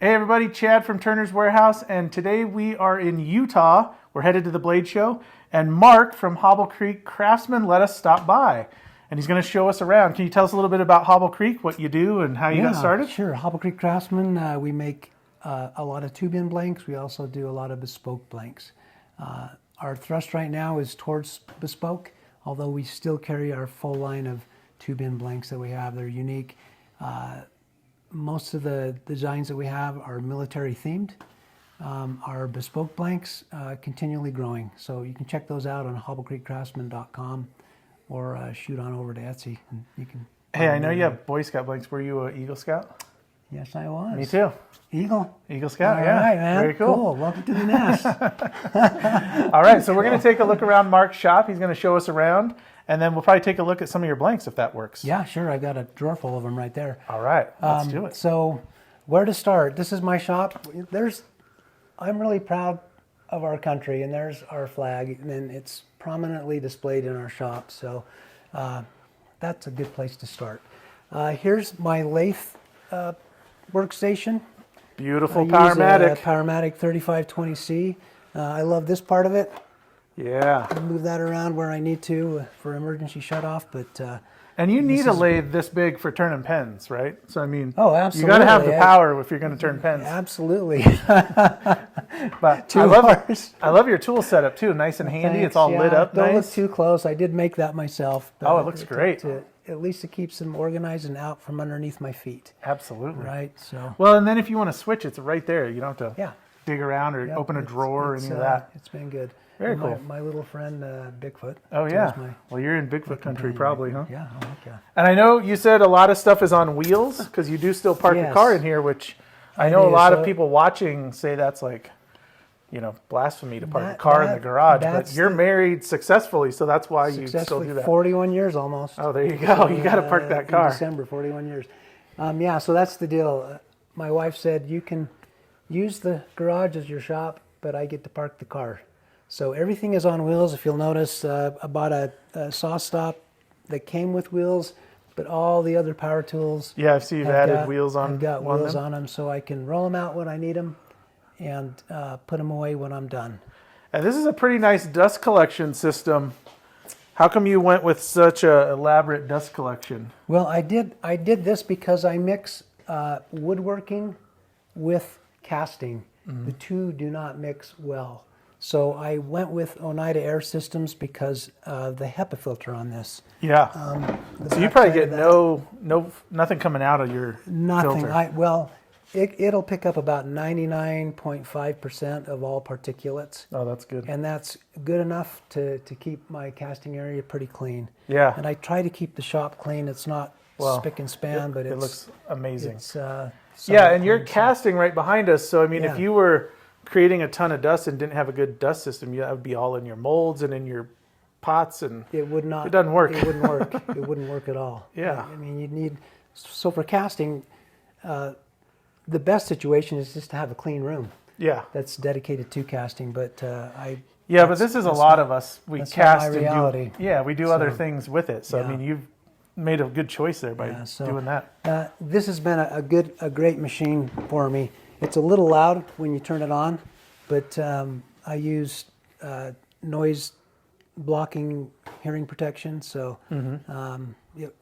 Hey everybody, Chad from Turner's Warehouse, and today we are in Utah. We're headed to the Blade Show, and Mark from Hobble Creek Craftsman let us stop by, and he's going to show us around. Can you tell us a little bit about Hobble Creek, what you do, and how you got started? Sure. Hobble Creek Craftsman, we make a lot of tube-in blanks. We also do a lot of bespoke blanks. Our thrust right now is towards bespoke, although we still carry our full line of tube-in blanks that we have. They're unique. Most of the designs that we have are military themed. Our bespoke blanks continually growing. So you can check those out on hobblecreekcraftsman.com or shoot on over to Etsy. And you can. Hey, I know you have Boy Scout blanks. Were you an Eagle Scout? Yes, I was. Me too. Eagle Scout, All yeah. right, man. Very cool. Welcome to the nest. All right, so we're going to take a look around Mark's shop. He's going to show us around, and then we'll probably take a look at some of your blanks if that works. Yeah, sure. I got a drawer full of them right there. All right, let's do it. So where to start? This is my shop. I'm really proud of our country, and there's our flag, and it's prominently displayed in our shop. So that's a good place to start. Here's my lathe workstation. Beautiful Powermatic. Powermatic 3520C. I love this part of it. Yeah. I move that around where I need to for emergency shutoff, but and you need a lathe this big for turning pens, right? So I mean, oh, absolutely. You got to have the power if you're going to turn pens. Absolutely. But I love your tool setup too. Nice and handy. Thanks, it's all lit up. Don't nice. look too close. I did make that myself. Oh, it looks great. At least it keeps them organized and out from underneath my feet. Absolutely. Right. So. Well, and then if you want to switch, it's right there. You don't have to dig around or open a drawer or any of that. It's been good. Very cool. My little friend Bigfoot. Oh yeah. Well, you're in Bigfoot country probably, huh? Yeah. Oh, yeah. And I know you said a lot of stuff is on wheels because you do still park a car in here, which I know a lot of people watching say that's like, blasphemy to park a car in the garage. But you're married successfully, so that's why you still do that. 41 years almost. Oh, there you go. You got to park that car. In December, 41 years. Yeah, so that's the deal. My wife said you can use the garage as your shop, but I get to park the car. So everything is on wheels. If you'll notice, I bought a saw stop that came with wheels, but all the other power tools. Yeah, I see you've added wheels on. I've got wheels on them, so I can roll them out when I need them and put them away when I'm done. And this is a pretty nice dust collection system. How come you went with such an elaborate dust collection? Well, I did this because I mix woodworking with casting. Mm-hmm. The two do not mix well. So I went with Oneida Air Systems because of the HEPA filter on this. Yeah. So you probably get nothing coming out of your filter. It'll pick up about 99.5% of all particulates. Oh, that's good. And that's good enough to keep my casting area pretty clean. Yeah. And I try to keep the shop clean. It's not spick and span, but it looks amazing. And you're casting right behind us. So, I mean, if you were creating a ton of dust and didn't have a good dust system, that would be all in your molds and in your pots, and it would not. It doesn't work. It wouldn't work. It wouldn't work at all. Yeah. I mean, you'd need. So for casting, the best situation is just to have a clean room. Yeah. That's dedicated to casting, but but this is a lot of us. We cast and reality. We do other things with it. So I mean, you've made a good choice there by doing that. This has been a great machine for me. It's a little loud when you turn it on, but I use noise blocking hearing protection, so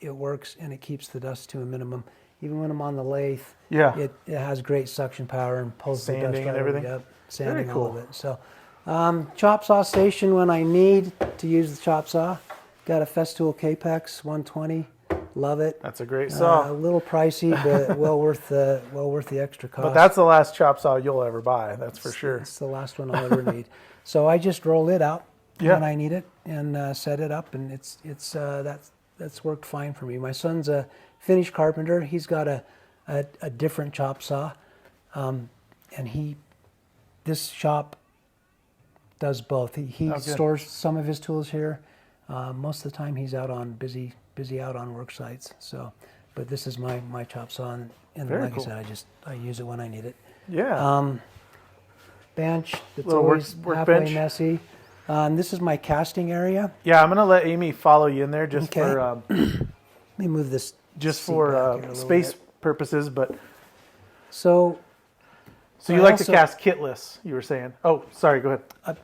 it works and it keeps the dust to a minimum. Even when I'm on the lathe, it has great suction power and pulls the dust and everything. Sanding all of it. So chop saw station when I need to use the chop saw. Got a Festool Capex 120. Love it. That's a great saw. A little pricey, but well worth the extra cost. But that's the last chop saw you'll ever buy. That's for sure. It's the last one I'll ever need. So I just roll it out when I need it and set it up, and that's worked fine for me. My son's a finished carpenter. He's got a different chop saw, and this shop does both. He stores some of his tools here. Most of the time he's out on busy out on work sites. So, but this is my chop saw, and like I said, I use it when I need it. Yeah. Bench. It's always halfway messy. This is my casting area. Yeah, I'm gonna let Amy follow you in there just for. Let me move this. Just for space purposes, but. So, So you like to cast kitless, you were saying. Oh, sorry, go ahead.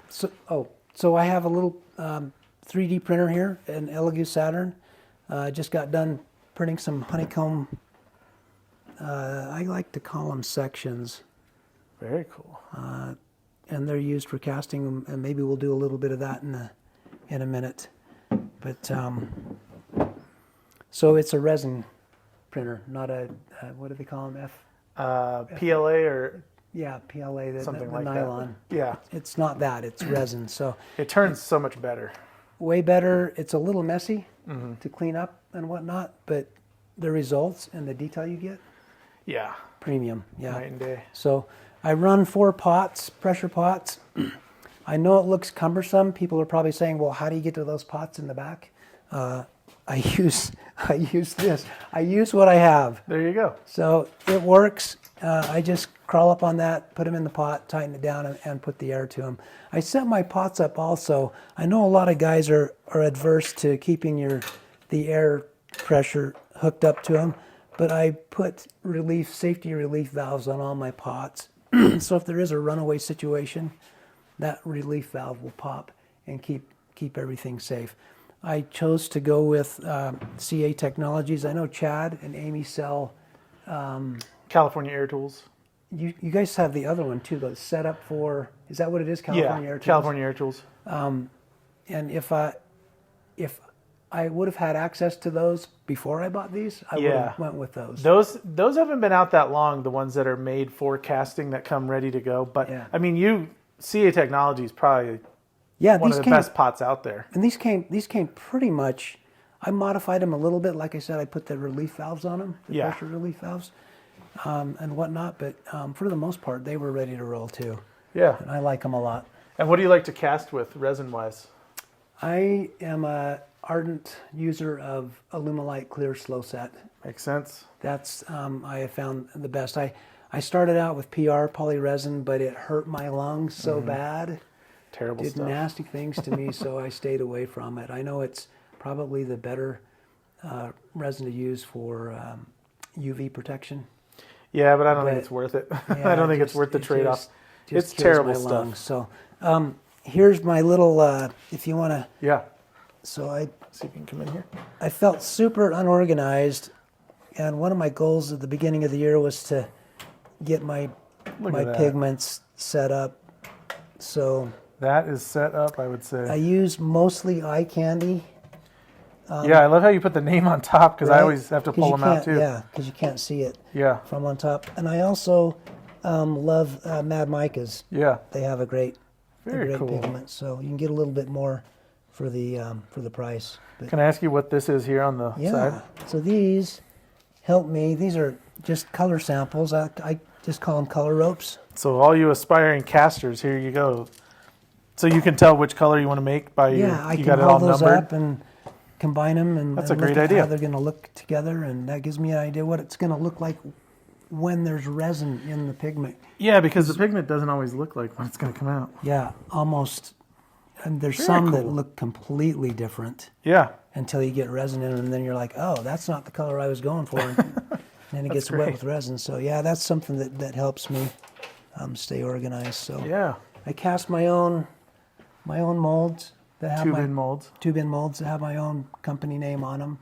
So I have a little 3D printer here, an Elegoo Saturn. Just got done printing some honeycomb. I like to call them sections. Very cool. And they're used for casting, and maybe we'll do a little bit of that in a minute. But so it's a resin printer, not a what do they call them? PLA or yeah, PLA. Something the like nylon. that. Yeah. It's not that. It's resin. So it turns so much better. Way better. It's a little messy to clean up and whatnot, but the results and the detail you get. Yeah. Premium. Yeah. Night and day. So I run 4 pots, pressure pots. I know it looks cumbersome. People are probably saying, well, how do you get to those pots in the back? I use this. I use what I have. There you go. So it works. I just crawl up on that, put them in the pot, tighten it down, and put the air to them. I set my pots up also. I know a lot of guys are adverse to keeping the air pressure hooked up to them, but I put safety relief valves on all my pots. So if there is a runaway situation, that relief valve will pop and keep everything safe. I chose to go with CA Technologies. I know Chad and Amy sell California Air Tools. You guys have the other one too, the setup for, is that what it is? California Air Tools? California Air Tools. And if I would have had access to those before I bought these, I would have went with those. Those haven't been out that long, the ones that are made for casting that come ready to go. But I mean, CA Technology is probably one of the best pots out there. And these came pretty much, I modified them a little bit. Like I said, I put the relief valves on them, the pressure relief valves. And whatnot, but for the most part, they were ready to roll too. Yeah. And I like them a lot. And what do you like to cast with, resin-wise? I am a ardent user of Alumilite Clear Slow Set. Makes sense. That's, I have found the best. I started out with PR, polyresin, but it hurt my lungs so bad. Terrible stuff. Did nasty things to me, so I stayed away from it. I know it's probably the better resin to use for UV protection. Yeah, but I don't think it's worth it. Yeah, I don't think it's worth the trade-off. It's terrible stuff. Lungs. So here's my little, if you want to. Yeah. So I see if you can come in here. I felt super unorganized, and one of my goals at the beginning of the year was to get my pigments set up. So that is set up, I would say. I use mostly eye candy. Yeah, I love how you put the name on top because I always have to pull them out too. Yeah, because you can't see it from on top. And I also love Mad Micas. Yeah. They have a great cool pigment, so you can get a little bit more for the price. But, can I ask you what this is here on the side? So these help me. These are just color samples. I just call them color ropes. So all you aspiring casters, here you go. So you can tell which color you want to make by you can got it hold all those numbered. up and combine them, and that's a look great at idea. how they're going to look together, and that gives me an idea what it's going to look like when there's resin in the pigment. Yeah, because the pigment doesn't always look like when it's going to come out. Yeah, almost. And there's some that look completely different. Yeah. Until you get resin in them, and then you're like, oh, that's not the color I was going for. And then it gets wet with resin. So yeah, that's something that helps me stay organized. So yeah, I cast my own molds. That have tube-in molds. Tube-in molds that have my own company name on them.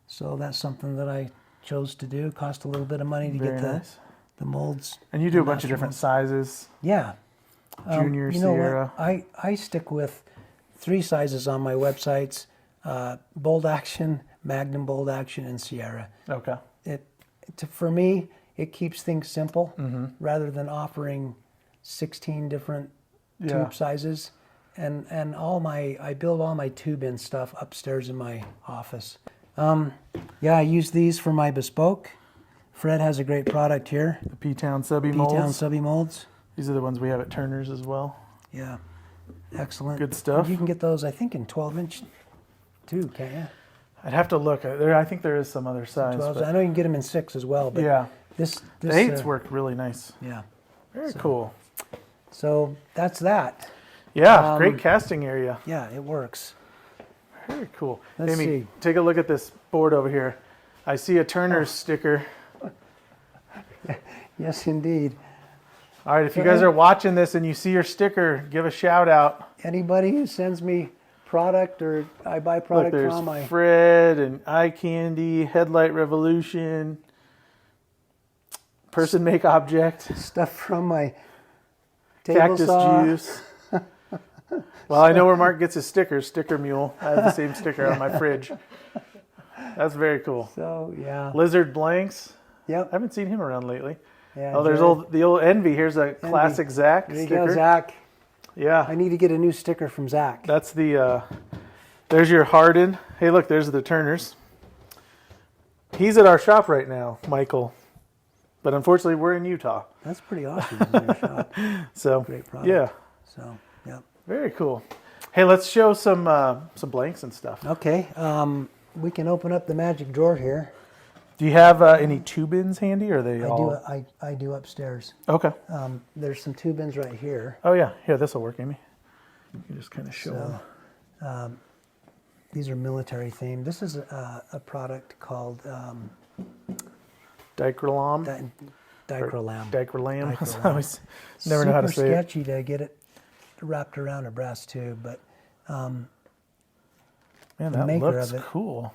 So that's something that I chose to do. Cost a little bit of money to get the molds. And you do a bunch of different sizes. Yeah. Junior, Sierra. I stick with 3 sizes on my websites: Bold Action, Magnum Bold Action, and Sierra. Okay. For me, it keeps things simple rather than offering 16 different tube sizes. And I build all my tube-in stuff upstairs in my office. I use these for my bespoke. Fred has a great product here. The P-Town Subby molds. P-Town Subby molds. These are the ones we have at Turner's as well. Yeah, excellent. Good stuff. And you can get those, I think, in 12-inch too, can't you? I'd have to look. I think there is some other size. I know you can get them in 6 as well. But yeah. The 8s work really nice. Yeah. Very cool. So that's that. Yeah, great casting area. Yeah, it works. Very cool. Let's Amy, see. take a look at this board over here. I see a Turner's sticker. Yes, indeed. All right, if you guys are watching this and you see your sticker, give a shout out. Anybody who sends me product or I buy product Look, from, there's Fred and Eye Candy, Headlight Revolution, Person Make Object, stuff from my table Cactus saw. Juice. Well, I know where Mark gets his stickers. Sticker Mule. I have the same sticker on my fridge. That's very cool. So yeah. Lizard Blanks. Yep. I haven't seen him around lately. Yeah, oh, there's the old Envy. Here's a classic Zach there you sticker. go, Zach. Yeah. I need to get a new sticker from Zach. That's the, there's your Hardin. Hey, look, there's the Turners. He's at our shop right now, Michael. But unfortunately, we're in Utah. That's pretty awesome. In your shop. So, great product. Yeah. So, yeah. Very cool. Hey, let's show some blanks and stuff. Okay. We can open up the magic drawer here. Do you have any 2-bins handy, or are they all? I do upstairs. Okay. There's some 2-bins right here. Oh yeah, here, this will work, Amy. You can just kind of show them. These are military themed. This is a product called Dicrolam. Dicrolam. Dicrolam. I always never know how to say it. Super sketchy to get it wrapped around a brass tube, but man, that looks cool.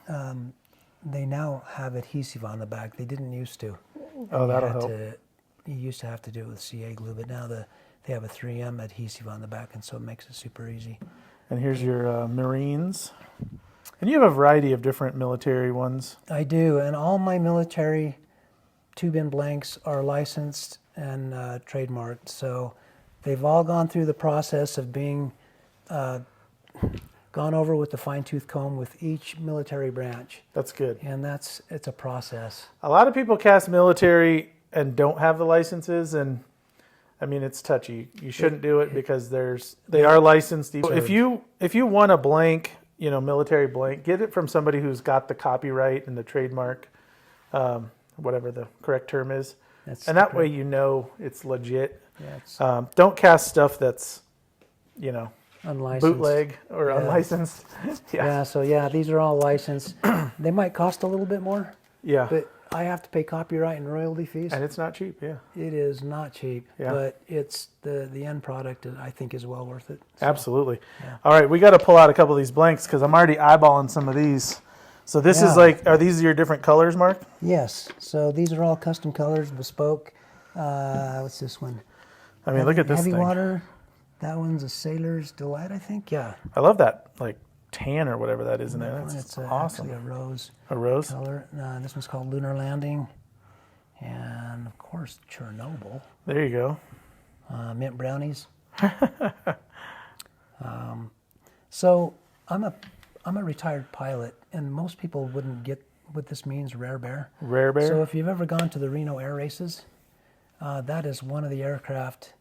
They now have adhesive on the back. They didn't used to. Oh, that'll help. You used to have to do it with CA glue, but now they have a 3M adhesive on the back, and so it makes it super easy. And here's your Marines. And you have a variety of different military ones. I do, and all my military 2-bin blanks are licensed and trademarked. So they've all gone through the process of being gone over with the fine-tooth comb with each military branch. That's good. And it's a process. A lot of people cast military and don't have the licenses, and I mean, it's touchy. You shouldn't do it because they are licensed. If you want a blank, military blank, get it from somebody who's got the copyright and the trademark, whatever the correct term is. And that way it's legit. Yeah, don't cast stuff that's, unlicensed. Bootleg or unlicensed. So these are all licensed. They might cost a little bit more. Yeah. But I have to pay copyright and royalty fees. And it's not cheap, yeah. It is not cheap. Yeah. But it's the end product, I think, is well worth it. So, absolutely. Yeah. All right, we got to pull out a couple of these blanks because I'm already eyeballing some of these. So this is are these your different colors, Mark? Yes. So these are all custom colors, bespoke. What's this one? I mean, look at this Heavy thing. water. That one's a Sailor's Delight, I think. Yeah. I love that, tan or whatever that is in there. That's awesome. Actually a rose. A rose? Color. This one's called Lunar Landing. And, of course, Chernobyl. There you go. Mint brownies. So I'm a retired pilot, and most people wouldn't get what this means, rare bear. Rare bear? So if you've ever gone to the Reno Air Races, that is one of the aircraft,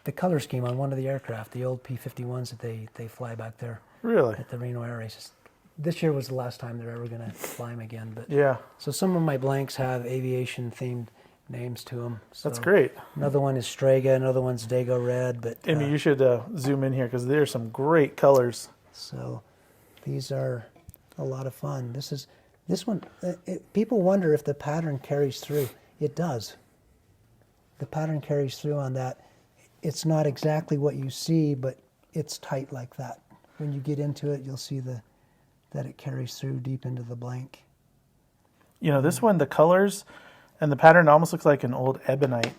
the color scheme on one of the aircraft, the old P-51s that they fly back there. Really? At the Reno Air Races. This year was the last time they're ever going to fly them again. But yeah. So some of my blanks have aviation-themed names to them. So that's great. Another one is Strega, another one's Dago Red. But Amy, you should zoom in here because there's some great colors. So these are a lot of fun. This one, people wonder if the pattern carries through. It does. The pattern carries through on that. It's not exactly what you see, but it's tight like that. When you get into it, you'll see that it carries through deep into the blank. This one, the colors and the pattern almost looks like an old ebonite.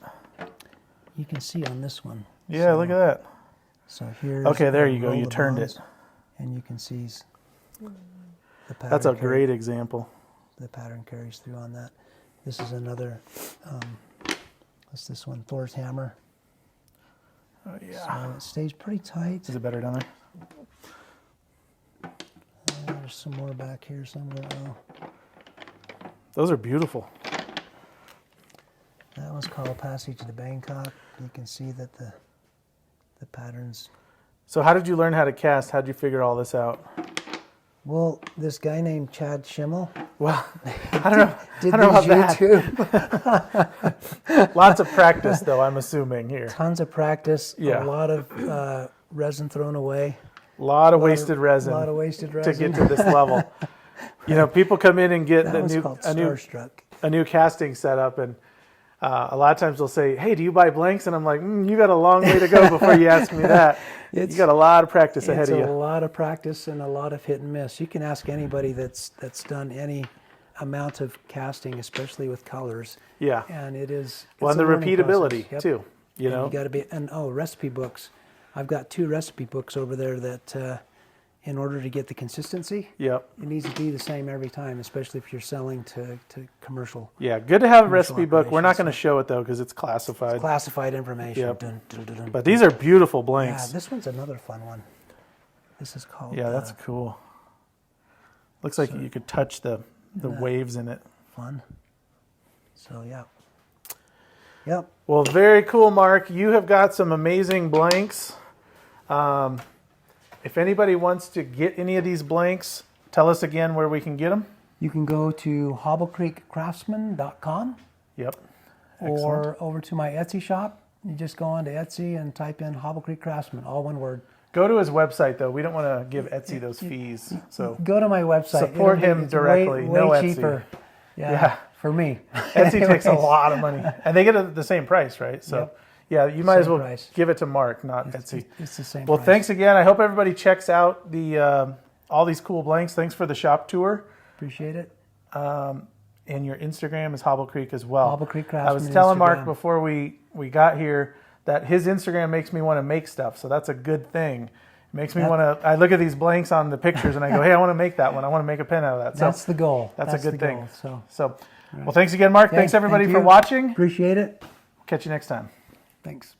You can see on this one. Yeah, look at that. So here's okay, there you go. You turned it. And you can see the pattern. That's a great example. The pattern carries through on that. This is another, what's this one? Thor's Hammer. Oh, yeah. So it stays pretty tight. Is it better down there? There's some more back here somewhere. Oh. Those are beautiful. That one's called Passage to Bangkok. You can see that the patterns. So how did you learn how to cast? How did you figure all this out? Well, this guy named Chad Schimmel. Well, I don't know. Did I don't know about that. Lots of practice, though, I'm assuming here. Tons of practice. Yeah. A lot of resin thrown away. A lot of wasted resin. A lot of wasted resin. To get to this level. People come in and get a new casting setup, and A lot of times they'll say, "Hey, do you buy blanks?" And I'm like, "You got a long way to go before you ask me that. You got a lot of practice ahead of you." It's a lot of practice and a lot of hit and miss. You can ask anybody that's done any amount of casting, especially with colors. Yeah. And it is. Well, and the repeatability too. You know, you got to be, and recipe books. I've got 2 recipe books over there that, in order to get the consistency, it needs to be the same every time, especially if you're selling to commercial. Yeah, good to have a recipe book. We're not going to show it though because it's classified. It's classified information. Yep. But these are beautiful blanks. Yeah, this one's another fun one. This is called. Yeah, that's cool. Looks like you could touch the waves in it. Fun. So yeah. Yep. Well, very cool, Mark. You have got some amazing blanks. If anybody wants to get any of these blanks, tell us again where we can get them. You can go to hobblecreekcraftsman.com. Yep. Or over to my Etsy shop. You just go on to Etsy and type in Hobble Creek Craftsman, all one word. Go to his website, though. We don't want to give Etsy those fees. So go to my website. Support him directly. Way no cheaper. Etsy. Yeah. For me. Etsy takes a lot of money. And they get the same price, right? So, yeah, you might as well give it to Mark, not Etsy. It's the same Well, price. thanks again. I hope everybody checks out all these cool blanks. Thanks for the shop tour. Appreciate it. And your Instagram is Hobble Creek as well. Hobble Creek Craftsman. I was telling Instagram. Mark before we got here that his Instagram makes me want to make stuff. So that's a good thing. It makes me want to, I look at these blanks on the pictures and I go, hey, I want to make that one. I want to make a pen out of that. So that's the goal. That's a good thing. Goal, well, thanks again, Mark. Thanks everybody for watching. Appreciate it. Catch you next time. Thanks.